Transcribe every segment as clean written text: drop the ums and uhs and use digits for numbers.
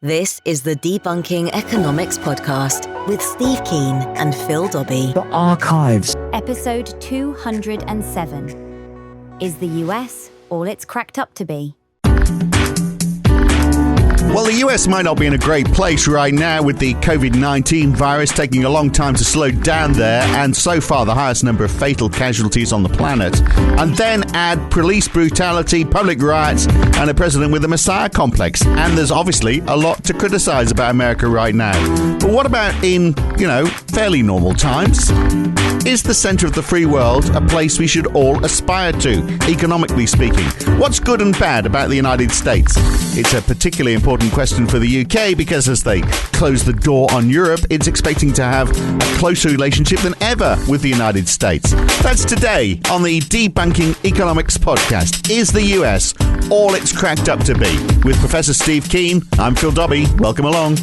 This is the Debunking Economics Podcast with Steve Keen and Phil Dobbie. The Archives. Episode 207. Is the US all it's cracked up to be? Well, the US might not be in a great place right now with the COVID-19 virus taking a long time to slow down there, and so far the highest number of fatal casualties on the planet. And then add police brutality, public riots, and a president with a messiah complex. And there's obviously a lot to criticize about America right now. But what about in, fairly normal times? Is the center of the free world a place we should all aspire to, economically speaking? What's good and bad about the United States? It's a particularly important question for the UK because as they close the door on Europe, it's expecting to have a closer relationship than ever with the United States. That's today on the Debunking Economics Podcast. Is the US all it's cracked up to be? With Professor Steve Keen, I'm Phil Dobbie. Welcome along.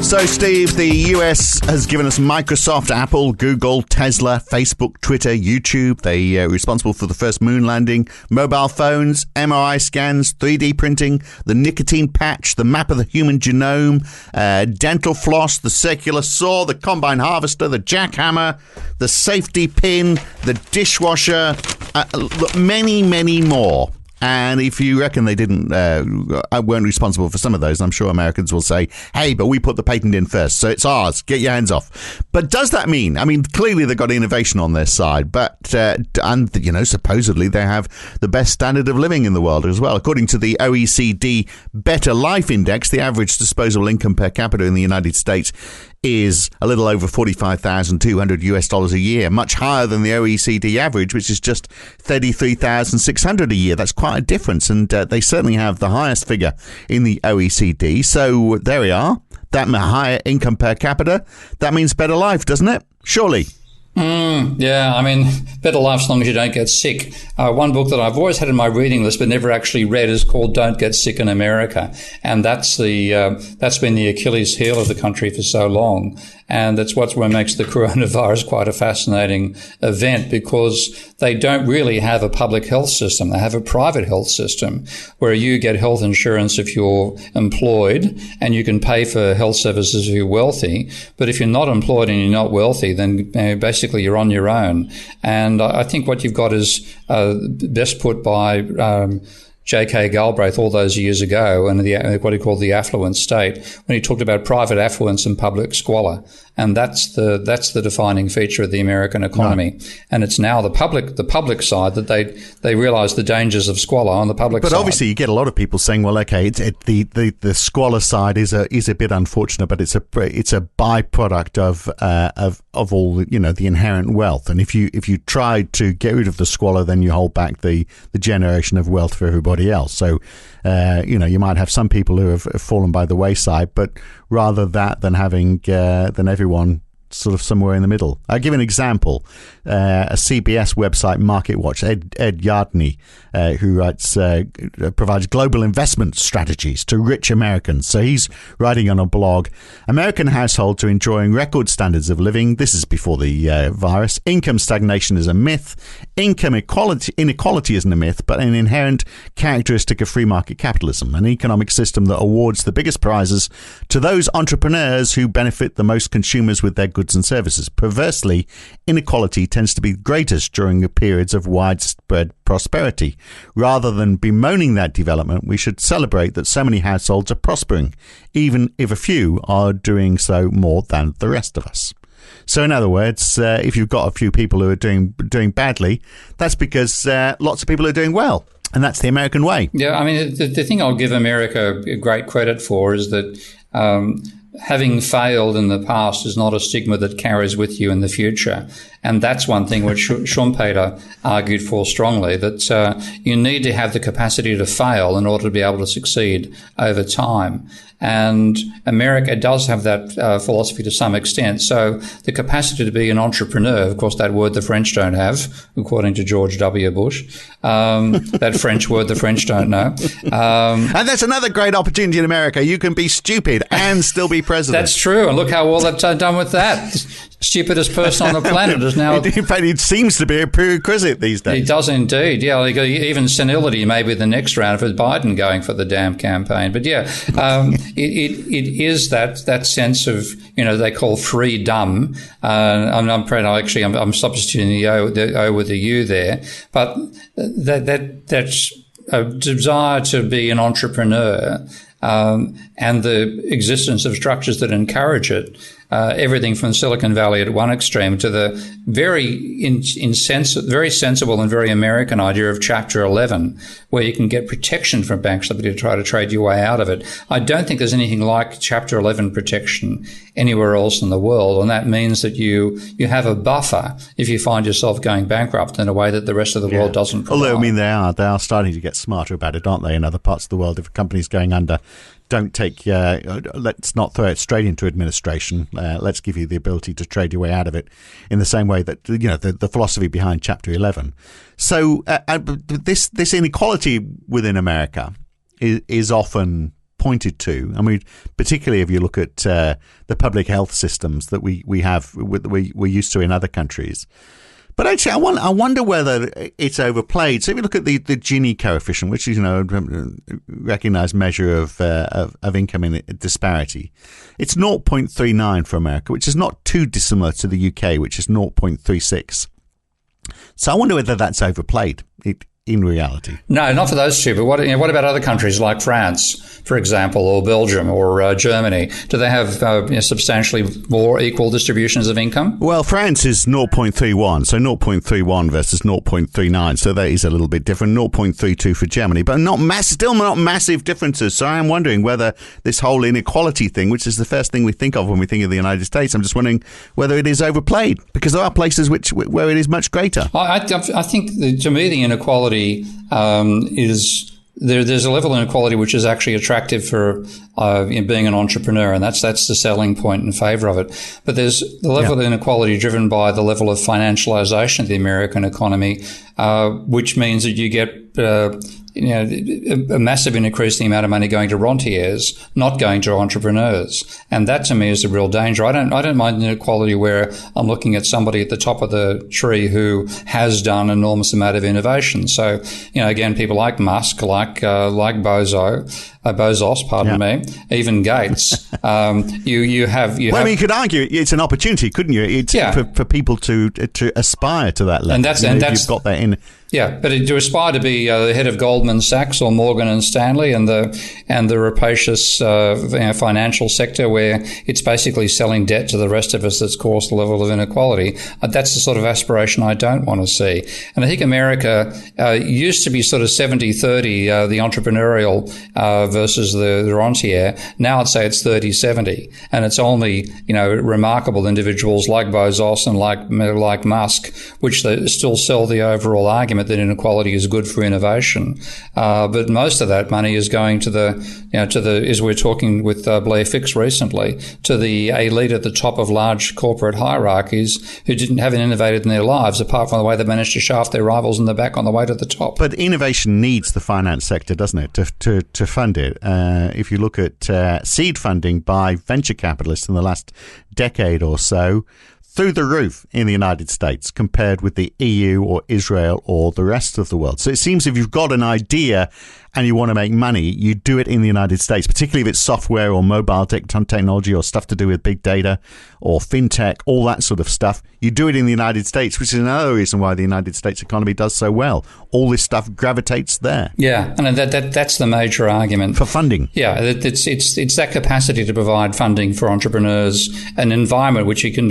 So, Steve, the US has given us Microsoft, Apple, Google, Tesla, Facebook, Twitter, YouTube. They're responsible for the first moon landing, mobile phones, MRI scans, 3D printing, the nicotine patch, the map of the human genome, dental floss, the circular saw, the combine harvester, the jackhammer, the safety pin, the dishwasher, many, many more. And if you reckon they weren't responsible for some of those, I'm sure Americans will say, hey, but we put the patent in first, so it's ours. Get your hands off. But does that mean, clearly they've got innovation on their side, but, supposedly they have the best standard of living in the world as well. According to the OECD Better Life Index, the average disposable income per capita in the United States is a little over $45,200 a year, much higher than the OECD average, which is just $33,600 a year. That's quite a difference, and they certainly have the highest figure in the OECD. So there we are. That higher income per capita, that means better life, doesn't it? Surely. Better life as long as you don't get sick. One book that I've always had in my reading list but never actually read is called Don't Get Sick in America. And that's been the Achilles heel of the country for so long. And that's what makes the coronavirus quite a fascinating event, because they don't really have a public health system. They have a private health system where you get health insurance if you're employed and you can pay for health services if you're wealthy. But if you're not employed and you're not wealthy, then basically you're on your own. And I think what you've got is best put by J.K. Galbraith all those years ago, and what he called the affluent state, when he talked about private affluence and public squalor. And that's the defining feature of the American economy. Right. And it's now the public side that they realize the dangers of squalor on the public side. But obviously you get a lot of people saying, well, okay, the squalor side is a bit unfortunate, but it's a byproduct of all the inherent wealth. And if you try to get rid of the squalor, then you hold back the generation of wealth for everybody else. So you might have some people who have fallen by the wayside, but rather that than having than everyone sort of somewhere in the middle. I'll give an example. A CBS website, MarketWatch, Ed Yardney, who provides global investment strategies to rich Americans. So he's writing on a blog, American households are enjoying record standards of living. This is before the virus. Income stagnation is a myth. Income inequality isn't a myth, but an inherent characteristic of free market capitalism, an economic system that awards the biggest prizes to those entrepreneurs who benefit the most consumers with their goods and services. Perversely, inequality tends to be greatest during the periods of widespread prosperity. Rather than bemoaning that development, we should celebrate that so many households are prospering, even if a few are doing so more than the rest of us. So in other words, if you've got a few people who are doing badly, that's because lots of people are doing well. And that's the American way. Yeah, the thing I'll give America great credit for is that having failed in the past is not a stigma that carries with you in the future. And that's one thing which Schumpeter argued for strongly, that you need to have the capacity to fail in order to be able to succeed over time. And America does have that philosophy to some extent. So the capacity to be an entrepreneur, of course, that word the French don't have, according to George W. Bush, that French word the French don't know. And that's another great opportunity in America. You can be stupid and still be president. That's true. And look how well they've done with that. stupidest person on the planet is now. In fact, it seems to be a prerequisite these days. It does indeed. Yeah, even senility may be the next round for Biden going for the damn campaign. But yeah, it is that sense of, they call freedom. I'm substituting the O with the U there, but that's a desire to be an entrepreneur. And the existence of structures that encourage it, everything from Silicon Valley at one extreme to the very sensible and very American idea of Chapter 11, where you can get protection from banks to try to trade your way out of it. I don't think there's anything like Chapter 11 protection anywhere else in the world, and that means that you have a buffer if you find yourself going bankrupt in a way that the rest of the world doesn't provide. Although, they are starting to get smarter about it, aren't they, in other parts of the world? If a company's going under, don't take, let's not throw it straight into administration. Let's give you the ability to trade your way out of it in the same way that, the philosophy behind Chapter 11. So this inequality within America is often pointed to. I mean, particularly if you look at the public health systems that we have, we're used to in other countries. But actually, I wonder whether it's overplayed. So if you look at the Gini coefficient, which is, a recognized measure of income disparity, it's 0.39 for America, which is not too dissimilar to the UK, which is 0.36. So I wonder whether that's overplayed in reality. No, not for those two. But what about other countries like France, for example, or Belgium or Germany? Do they have substantially more equal distributions of income? Well, France is 0.31, so 0.31 versus 0.39. So that is a little bit different. 0.32 for Germany, but still not massive differences. So I am wondering whether this whole inequality thing, which is the first thing we think of when we think of the United States, I'm just wondering whether it is overplayed, because there are places where it is much greater. I think, to me, the inequality is there's a level of inequality which is actually attractive for being an entrepreneur, and that's the selling point in favor of it. But there's the level of inequality driven by the level of financialization of the American economy, which means that you get a massive increase in the amount of money going to rentiers, not going to entrepreneurs. And that to me is the real danger. I don't mind inequality where I'm looking at somebody at the top of the tree who has done an enormous amount of innovation. So, again, people like Musk, like Bezos, pardon me, even Gates. You have. You could argue it's an opportunity, couldn't you? It's for people to aspire to that level. And that's you've got that in. Yeah, but to aspire to be the head of Goldman Sachs or Morgan and Stanley and the rapacious financial sector where it's basically selling debt to the rest of us that's caused the level of inequality, that's the sort of aspiration I don't want to see. And I think America used to be sort of 70-30, the entrepreneurial versus the rentier. Now I'd say it's 30-70, and it's only remarkable individuals like Bezos and like Musk, which they still sell the overall argument that inequality is good for innovation, but most of that money is going to as we're talking with Blair Fix recently, to the elite at the top of large corporate hierarchies who haven't innovated in their lives, apart from the way they managed to shaft their rivals in the back on the way to the top. But innovation needs the finance sector, doesn't it, to fund it? If you look at seed funding by venture capitalists in the last decade or so, through the roof in the United States compared with the EU or Israel or the rest of the world. So it seems if you've got an idea and you want to make money, you do it in the United States, particularly if it's software or mobile technology or stuff to do with big data or fintech, all that sort of stuff. You do it in the United States, which is another reason why the United States economy does so well. All this stuff gravitates there. Yeah, and that's the major argument. For funding. Yeah, it's that capacity to provide funding for entrepreneurs, an environment which you can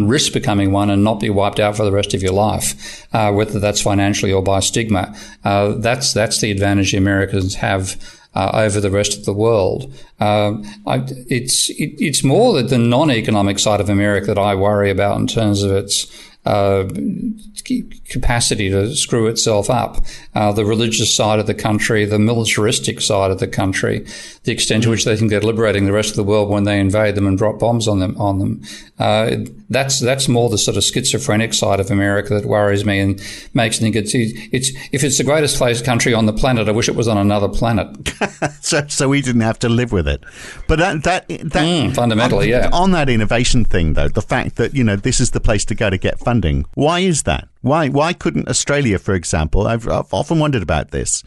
risk becoming one and not be wiped out for the rest of your life, whether that's financially or by stigma. That's the advantage the Americans have over the rest of the world. It's more the non-economic side of America that I worry about in terms of its capacity to screw itself up, the religious side of the country, the militaristic side of the country, the extent to which they think they're liberating the rest of the world when they invade them and drop bombs on them. That's more the sort of schizophrenic side of America that worries me and makes me think it's if it's the greatest country on the planet, I wish it was on another planet. so we didn't have to live with it. But that fundamentally, on that innovation thing, though, the fact that this is the place to go to get funding. Why is that? Why couldn't Australia, for example? I've often wondered about this.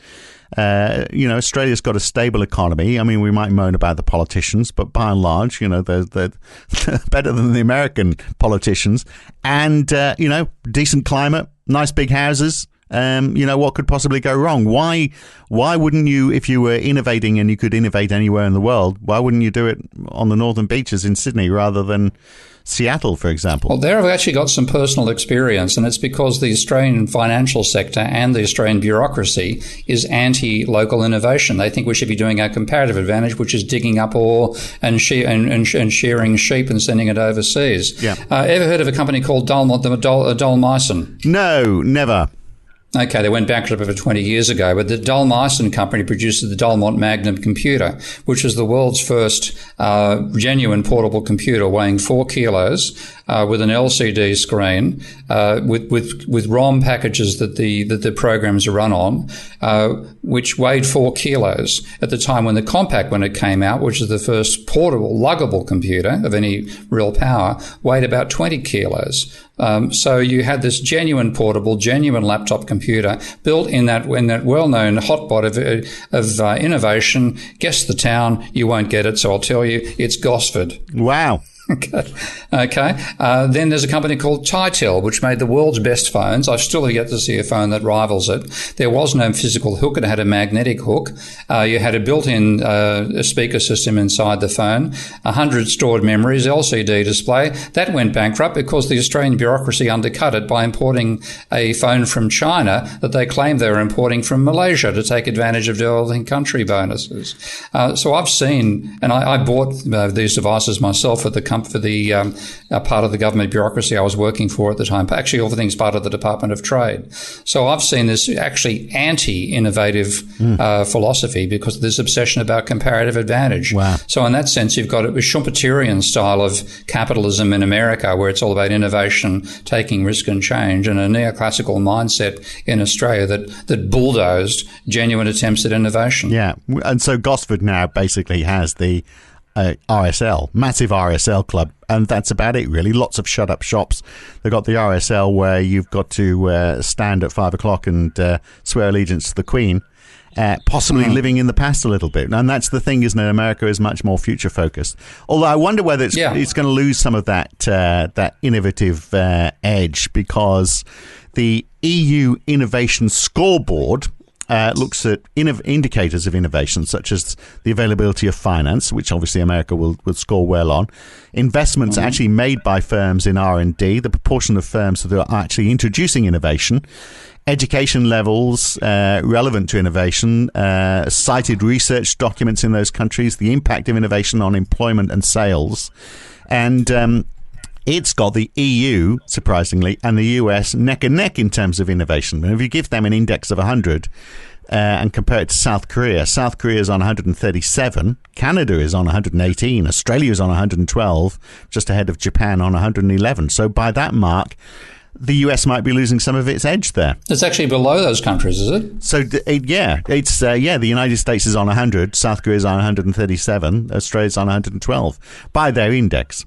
Australia's got a stable economy. I mean, we might moan about the politicians, but by and large, they're better than the American politicians. And, decent climate, nice big houses. What could possibly go wrong? Why wouldn't you, if you were innovating and you could innovate anywhere in the world, why wouldn't you do it on the northern beaches in Sydney rather than Seattle, for example? Well, there I've actually got some personal experience, and it's because the Australian financial sector and the Australian bureaucracy is anti-local innovation. They think we should be doing our comparative advantage, which is digging up ore and shearing sheep and sending it overseas. Yeah. Ever heard of a company called Dolmyson? No, never. Okay, they went bankrupt over 20 years ago, but the Dolmyson company produces the Dolmont Magnum computer, which is the world's first genuine portable computer weighing 4 kilos with an LCD screen with ROM packages that the programs are run on, which weighed 4 kilos at the time when the Compaq, when it came out, which is the first portable, luggable computer of any real power, weighed about 20 kilos. So you had this genuine portable, genuine laptop computer built in that well-known hotspot of innovation. Guess the town, you won't get it, so I'll tell you, it's Gosford. Wow. Okay. Then there's a company called Tytel, which made the world's best phones. I've still yet to see a phone that rivals it. There was no physical hook. It had a magnetic hook. You had a built-in speaker system inside the phone, 100 stored memories, LCD display. That went bankrupt because the Australian bureaucracy undercut it by importing a phone from China that they claimed they were importing from Malaysia to take advantage of developing country bonuses. So I've seen, and I bought these devices myself at the part of the government bureaucracy I was working for at the time. Actually, all the things part of the Department of Trade. So I've seen this actually anti-innovative philosophy because of this obsession about comparative advantage. Wow. So in that sense, you've got a Schumpeterian style of capitalism in America where it's all about innovation, taking risk and change, and a neoclassical mindset in Australia that bulldozed genuine attempts at innovation. Yeah. And so Gosford now basically has the RSL, massive RSL club, and that's about it really. Lots of shut up shops. They've got the RSL where you've got to stand at 5 o'clock and swear allegiance to the Queen, possibly living in the past a little bit. And that's the thing, isn't it? America is much more future focused. Although I wonder whether it's going to lose some of that innovative edge, because the EU Innovation Scoreboard looks at indicators of innovation, such as the availability of finance, which obviously America will score well on, investments actually made by firms in R&D, the proportion of firms that are actually introducing innovation, education levels relevant to innovation, cited research documents in those countries, the impact of innovation on employment and sales, and it's got the EU, surprisingly, and the US neck and neck in terms of innovation. And if you give them an index of 100 and compare it to South Korea is on 137, Canada is on 118, Australia is on 112, just ahead of Japan on 111. So by that mark, the US might be losing some of its edge there. It's actually below those countries, is it? So, the United States is on 100, South Korea is on 137, Australia is on 112 by their index.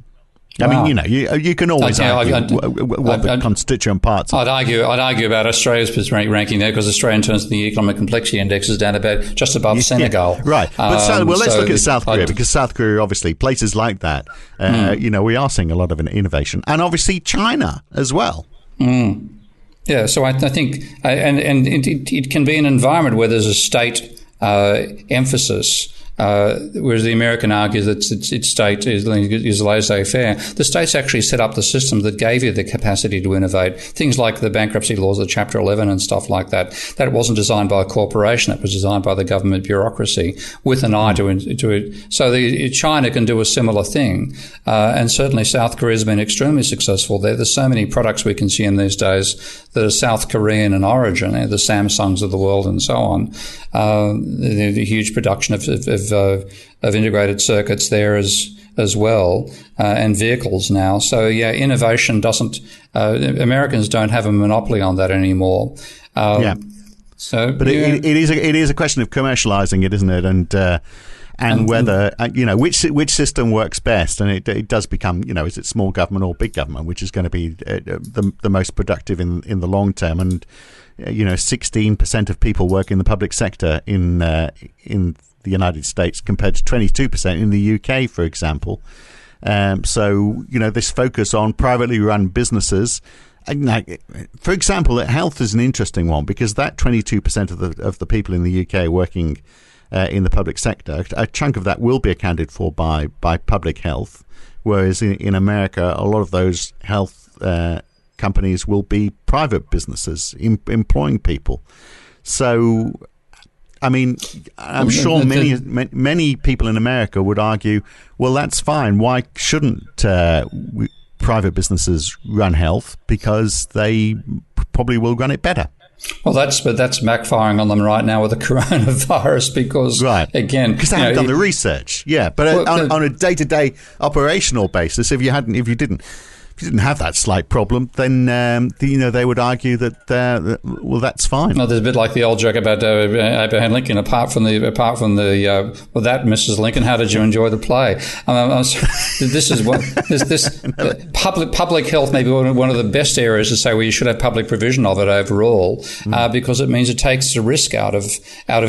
I mean, you can always argue what the constituent parts are. I'd argue about Australia's ranking there, because Australia, in terms of the economic complexity index, is down about just above Senegal. Right. But let's look at South Korea, because South Korea, obviously, places like that, we are seeing a lot of innovation. And obviously China as well. Yeah, so I think, and it can be an environment where there's a state emphasis, whereas the American argues that its state is laissez-faire. The states actually set up the system that gave you the capacity to innovate. Things like the bankruptcy laws of Chapter 11 and stuff like that. That wasn't designed by a corporation. That was designed by the government bureaucracy with an eye to it. So China can do a similar thing. And certainly South Korea has been extremely successful there. There's so many products we consume these days that are South Korean in origin, the Samsungs of the world and so on. The huge production of integrated circuits there is as well, and vehicles now. So yeah, innovation doesn't. Americans don't have a monopoly on that anymore. So, but it is a question of commercializing it, isn't it? And whether which system works best, and it does become, is it small government or big government, which is going to be the most productive in the long term. And 16% of people work in the public sector in the United States compared to 22% in the UK, for example. So this focus on privately run businesses. For example, health is an interesting one, because that 22% of the people in the UK working in the public sector, a chunk of that will be accounted for by public health, whereas in America, a lot of those health companies will be private businesses employing people. So, I mean, I'm sure many people in America would argue, well, that's fine. Why shouldn't private businesses run health? Because they probably will run it better. Well, that's backfiring on them right now with the coronavirus, because again, because they haven't done the research. Yeah, but on a day-to-day operational basis, if you didn't have that slight problem, then they would argue that that's fine. No, there's a bit like the old joke about Abraham Lincoln. Apart from that, Mrs. Lincoln, how did you enjoy the play? This is what this public health may be one of the best areas to say, well, you should have public provision of it overall, because it means it takes the risk out of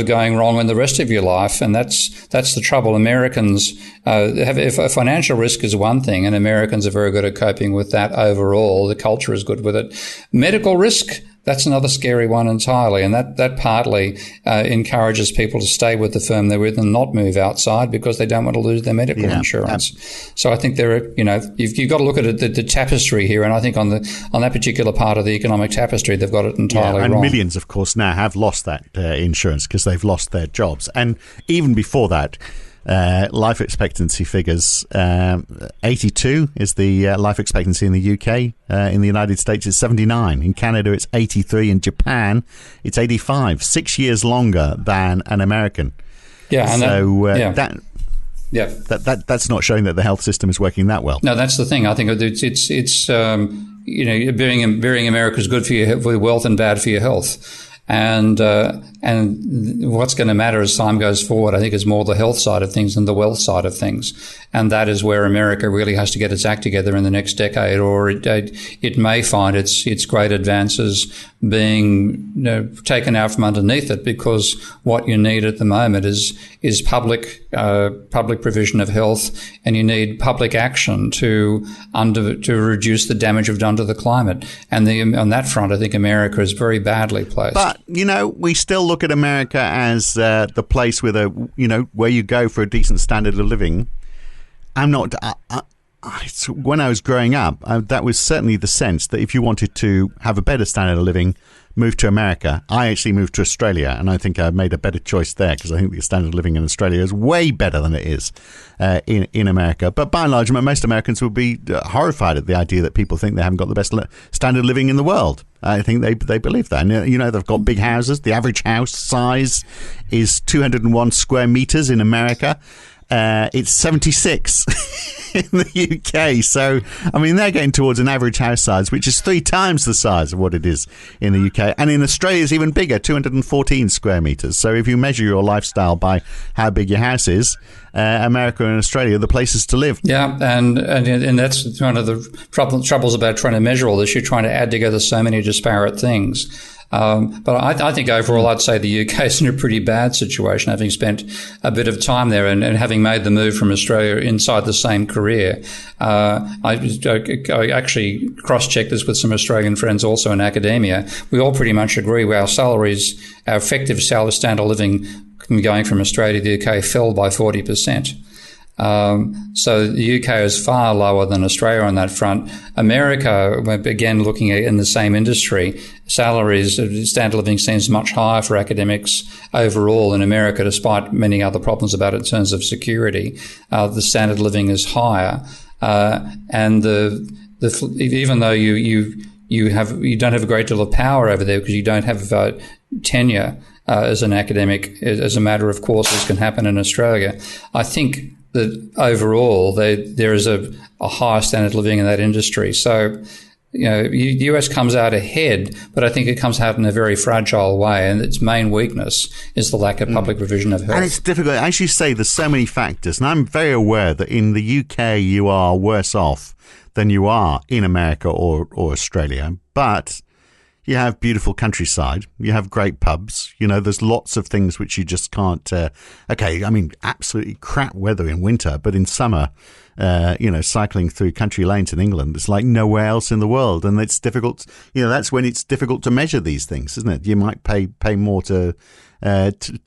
going wrong in the rest of your life, and that's the trouble. Americans if a financial risk is one thing, and Americans are very good at coping with that overall. The culture is good with it. Medical risk, that's another scary one entirely, and that partly encourages people to stay with the firm they're with and not move outside because they don't want to lose their medical insurance. So I think there are, you've got to look at the tapestry here, and I think on that particular part of the economic tapestry, they've got it entirely wrong. And millions, of course, now have lost that insurance because they've lost their jobs, and even before that. Life expectancy figures, 82 is the life expectancy in the UK. In the United States, it's 79. In Canada, it's 83. In Japan, it's 85. 6 years longer than an American. Yeah, and that's not showing that the health system is working that well. No, that's the thing. I think it's being America is good for your wealth and bad for your health. And what's going to matter as time goes forward, I think, is more the health side of things than the wealth side of things. And that is where America really has to get its act together in the next decade, or it may find its great advances being taken out from underneath it, because what you need at the moment is public provision of health, and you need public action to reduce the damage done to the climate. And on that front, I think America is very badly placed. But we still look at America as the place with where you go for a decent standard of living. When I was growing up, that was certainly the sense that if you wanted to have a better standard of living, move to America. I actually moved to Australia, and I think I made a better choice there because I think the standard of living in Australia is way better than it is in America. But by and large, most Americans would be horrified at the idea that people think they haven't got the best standard of living in the world. I think they believe that. And, they've got big houses. The average house size is 201 square meters in America. It's 76 in the UK. So, they're getting towards an average house size, which is 3 times the size of what it is in the UK. And in Australia, it's even bigger, 214 square meters. So if you measure your lifestyle by how big your house is, America and Australia are the places to live. Yeah, and that's one of the troubles about trying to measure all this. You're trying to add together so many disparate things. But I think overall, I'd say the UK is in a pretty bad situation, having spent a bit of time there and having made the move from Australia inside the same career. I actually cross-checked this with some Australian friends also in academia. We all pretty much agree our salaries, our effective standard of living going from Australia to the UK fell by 40%. So the UK is far lower than Australia on that front. America, again, looking at in the same industry, salaries, standard of living seems much higher for academics overall in America, despite many other problems about it in terms of security. The standard of living is higher, and even though you don't have a great deal of power over there because you don't have tenure as an academic, as a matter of course, as can happen in Australia. I think that overall there is a higher standard of living in that industry. So, the US comes out ahead, but I think it comes out in a very fragile way, and its main weakness is the lack of public provision of health. And it's difficult. As you say, there's so many factors, and I'm very aware that in the UK you are worse off than you are in America or Australia, but you have beautiful countryside. You have great pubs. There's lots of things which you just can't. Absolutely crap weather in winter, but in summer, cycling through country lanes in England, it's like nowhere else in the world, and it's difficult. That's when it's difficult to measure these things, isn't it? You might pay more to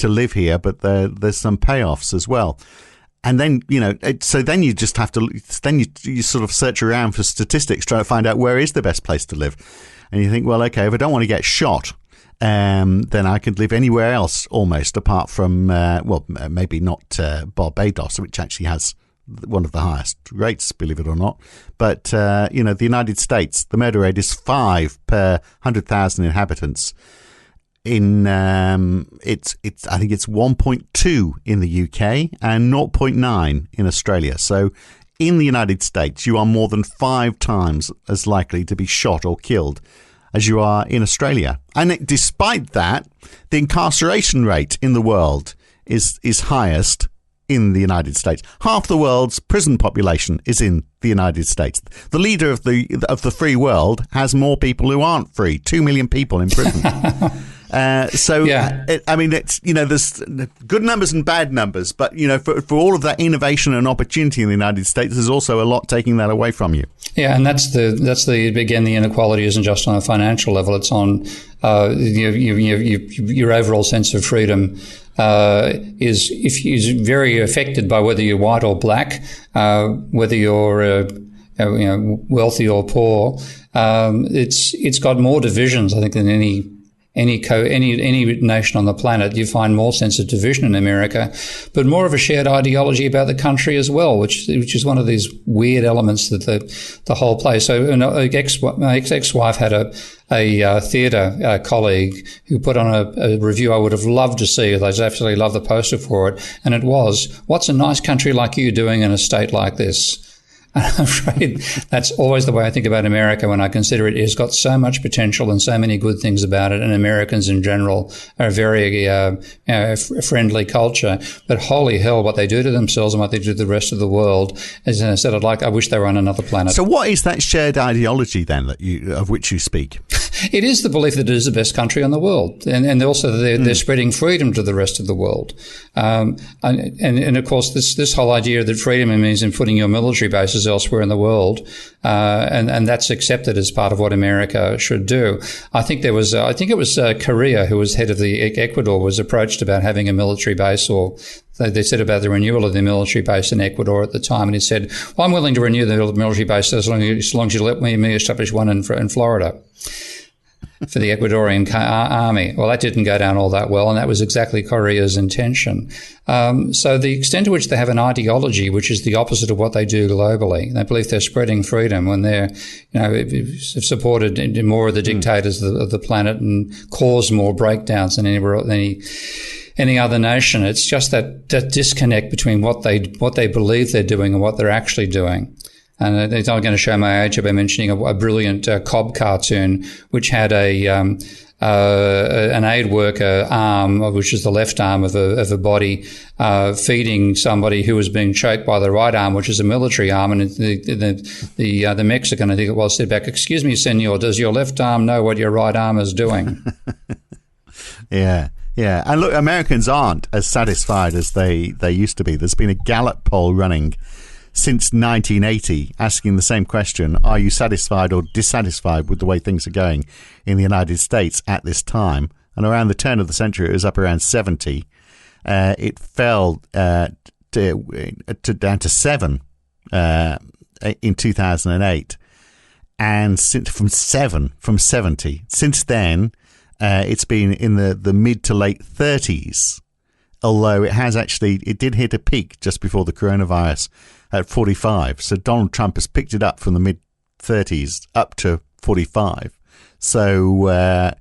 live here, but there's some payoffs as well. And then, so then you just have to, then you sort of search around for statistics, trying to find out where is the best place to live. And you think, well, okay, if I don't want to get shot, then I could live anywhere else almost, apart from, maybe not Barbados, which actually has one of the highest rates, believe it or not. But, the United States, the murder rate is 5 per 100,000 inhabitants. I think it's 1.2 in the UK and 0.9 in Australia. So in the United States, you are more than 5 times as likely to be shot or killed as you are in Australia. And despite that, the incarceration rate in the world is highest in the United States. Half the world's prison population is in the United States. The leader of the free world has more people who aren't free. 2 million people in prison. There's good numbers and bad numbers, but for all of that innovation and opportunity in the United States, there's also a lot taking that away from you. Yeah, and that's the again, the inequality isn't just on a financial level; it's on your overall sense of freedom. Is very affected by whether you're white or black, whether you're wealthy or poor. It's got more divisions, I think, than any nation on the planet. You find more sense of division in America, but more of a shared ideology about the country as well, which is one of these weird elements that the whole place. So my ex-wife had a theatre colleague who put on a review I would have loved to see. I just absolutely love the poster for it, and it was, "What's a nice country like you doing in a state like this?" I'm afraid that's always the way I think about America when I consider it. It has got so much potential and so many good things about it, and Americans in general are a very friendly culture. But holy hell, what they do to themselves and what they do to the rest of the world, as I said, I wish they were on another planet. So what is that shared ideology then of which you speak? It is the belief that it is the best country in the world, and also they're spreading freedom to the rest of the world. And of course, this whole idea that freedom means in putting your military bases elsewhere in the world, and that's accepted as part of what America should do. I think it was Correa, who was head of the Ecuador, was approached about having a military base, or they said about the renewal of the military base in Ecuador at the time, and he said, "Well, I'm willing to renew the military base as long as you let me establish one in Florida." For the Ecuadorian army. Well, that didn't go down all that well, and that was exactly Correa's intention. So the extent to which they have an ideology which is the opposite of what they do globally, they believe they're spreading freedom when they're, supported more of the dictators of the planet and cause more breakdowns than any other nation. It's just that disconnect between what they believe they're doing and what they're actually doing. And I'm going to show my age by mentioning a brilliant Cobb cartoon, which had an aid worker arm, which is the left arm of a body, feeding somebody who was being choked by the right arm, which is a military arm. And the Mexican, I think it was, said back, "Excuse me, senor, does your left arm know what your right arm is doing?" Yeah. Yeah. And look, Americans aren't as satisfied as they used to be. There's been a Gallup poll running since 1980 asking the same question: are you satisfied or dissatisfied with the way things are going in the United States at this time? And around the turn of the century, it was up around 70. It fell down to 7 in 2008. And from 70. Since then, it's been in the mid to late 30s. Although it did hit a peak just before the coronavirus at 45. So Donald Trump has picked it up from the mid-30s up to 45. So,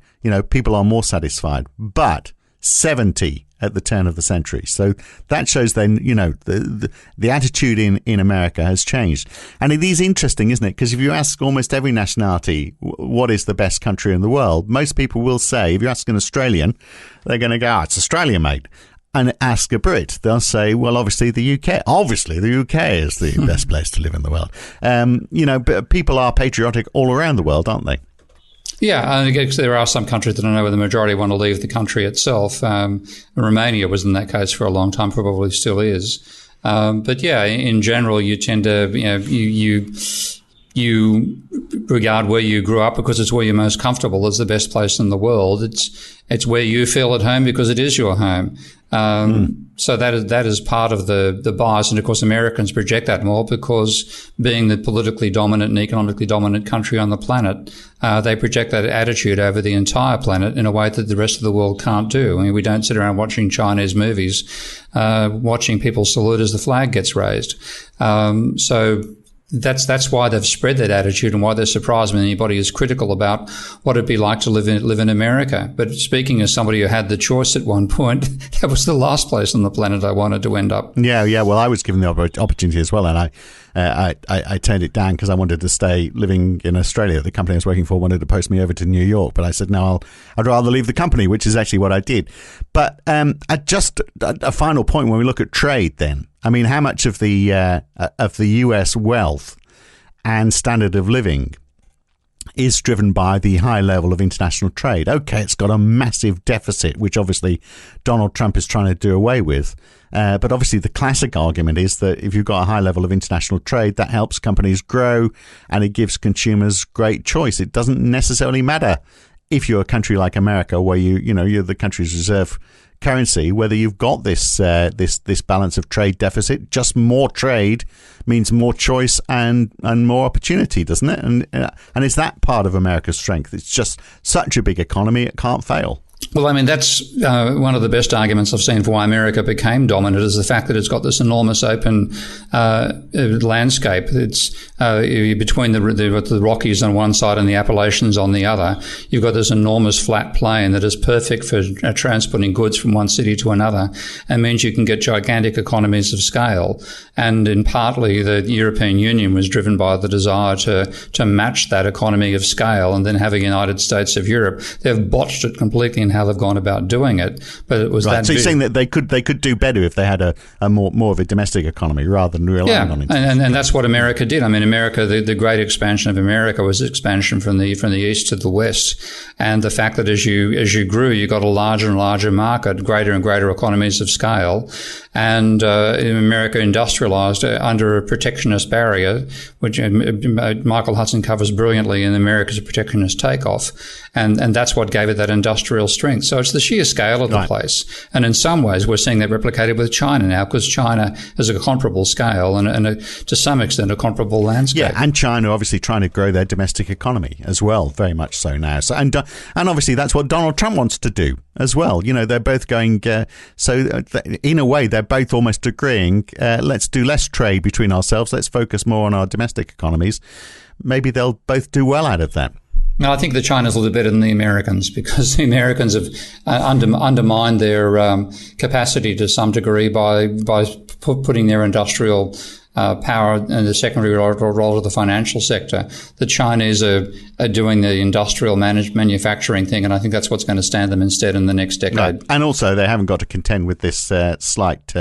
people are more satisfied. But 70 at the turn of the century. So that shows then, you know, the attitude in America has changed. And it is interesting, isn't it? Because if you ask almost every nationality what is the best country in the world, most people will say, if you ask an Australian, they're going to go, it's Australia, mate. And ask a Brit, they'll say, well, obviously the UK. Obviously the UK is the best place to live in the world. You know, but people are patriotic all around the world, aren't they? Yeah, and I guess there are some countries that I know where the majority want to leave the country itself. Romania was in that case for a long time, probably still is. But yeah, in general, you tend to, you know, you regard where you grew up because it's where you're most comfortable as the best place in the world. It's where you feel at home because it is your home. So that is part of the bias. And of course, Americans project that more because being the politically dominant and economically dominant country on the planet, they project that attitude over the entire planet in a way that the rest of the world can't do. I mean, we don't sit around watching Chinese movies, watching people salute as the flag gets raised. So that's why they've spread that attitude and why they're surprised when anybody is critical about what it'd be like to live in America. But speaking as somebody who had the choice at one point, that was the last place on the planet I wanted to end up. Yeah. Well, I was given the opportunity as well, and I turned it down because I wanted to stay living in Australia. The company I was working for wanted to post me over to New York, but I said, no, I'd rather leave the company, which is actually what I did. But just a final point when we look at trade then. I mean, how much of the US wealth and standard of living is driven by the high level of international trade? Okay, it's got a massive deficit, which obviously Donald Trump is trying to do away with. But obviously the classic argument is that if you've got a high level of international trade, that helps companies grow and it gives consumers great choice. It doesn't necessarily matter if you're a country like America, where you're the country's reserve currency, whether you've got this balance of trade deficit. Just more trade means more choice and more opportunity, doesn't it? And is that part of America's strength? It's just such a big economy, it can't fail. Well, I mean, that's one of the best arguments I've seen for why America became dominant is the fact that it's got this enormous open landscape. It's between the Rockies on one side and the Appalachians on the other. You've got this enormous flat plain that is perfect for transporting goods from one city to another and means you can get gigantic economies of scale. And in partly the European Union was driven by the desire to match that economy of scale and then have a United States of Europe. They've botched it completely in how they've gone about doing it, but it was right. that. So you're saying that they could do better if they had a more of a domestic economy rather than relying on it. And that's what America did. I mean, America, the great expansion of America was expansion from the east to the west, and the fact that as you grew, you got a larger and larger market, greater and greater economies of scale, and America industrialized under a protectionist barrier, which Michael Hudson covers brilliantly in America's Protectionist Takeoff, and that's what gave it that industrial strength. So it's the sheer scale of the place. And in some ways, we're seeing that replicated with China now, because China has a comparable scale and to some extent, a comparable landscape. Yeah, and China obviously trying to grow their domestic economy as well, very much so now. So and obviously that's what Donald Trump wants to do as well. You know, they're both going, in a way, they're both almost agreeing, let's do less trade between ourselves, let's focus more on our domestic economies. Maybe they'll both do well out of that. No, I think the China's a little bit better than the Americans, because the Americans have undermined their capacity to some degree by putting their industrial power and the secondary role of the financial sector. The Chinese are doing the industrial manufacturing thing, and I think that's what's going to stand them instead in the next decade. Right. And also, they haven't got to contend with this slight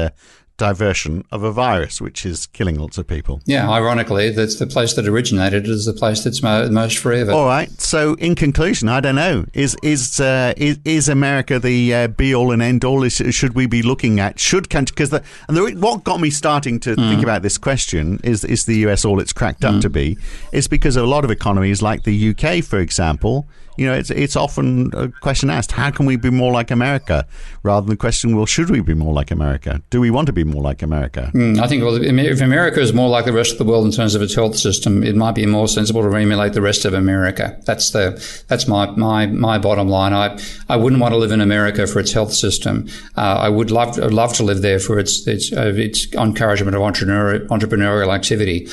diversion of a virus, which is killing lots of people. Yeah, ironically, that's the place that originated is the place that's most free of it. All right. So, in conclusion, I don't know. Is America the be all and end all? Should we be looking at because what got me starting to think about this question is the US all it's cracked up to be? Is because a lot of economies like the UK, for example. You know, it's often a question asked, how can we be more like America? Rather than the question, well, should we be more like America? Do we want to be more like America? I think, well, if America is more like the rest of the world in terms of its health system, it might be more sensible to emulate the rest of America. That's my bottom line. I wouldn't want to live in America for its health system. I would love to live there for its encouragement of entrepreneurial activity.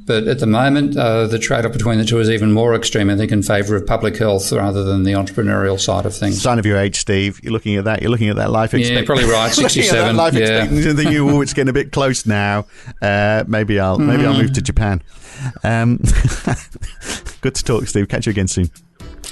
But at the moment, the trade-off between the two is even more extreme, I think, in favour of public health rather than the entrepreneurial side of things. Sign of your age, Steve. You're looking at that. You're looking at that life expectancy. Yeah, probably right. 67. life yeah. expectancy. And thinking, oh, it's getting a bit close now. Maybe I'll move to Japan. Good to talk, Steve. Catch you again soon.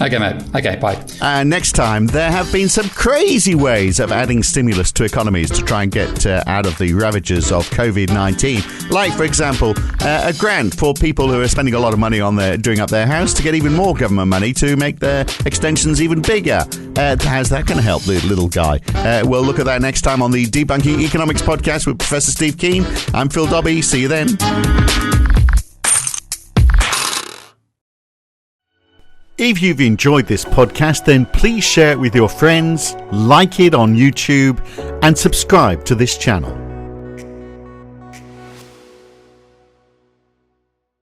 Okay, mate. Okay, bye. Next time, there have been some crazy ways of adding stimulus to economies to try and get out of the ravages of COVID-19. Like, for example, a grant for people who are spending a lot of money on doing up their house to get even more government money to make their extensions even bigger. How's that going to help the little guy? We'll look at that next time on the Debunking Economics podcast with Professor Steve Keen. I'm Phil Dobbie. See you then. If you've enjoyed this podcast, then please share it with your friends, like it on YouTube, and subscribe to this channel.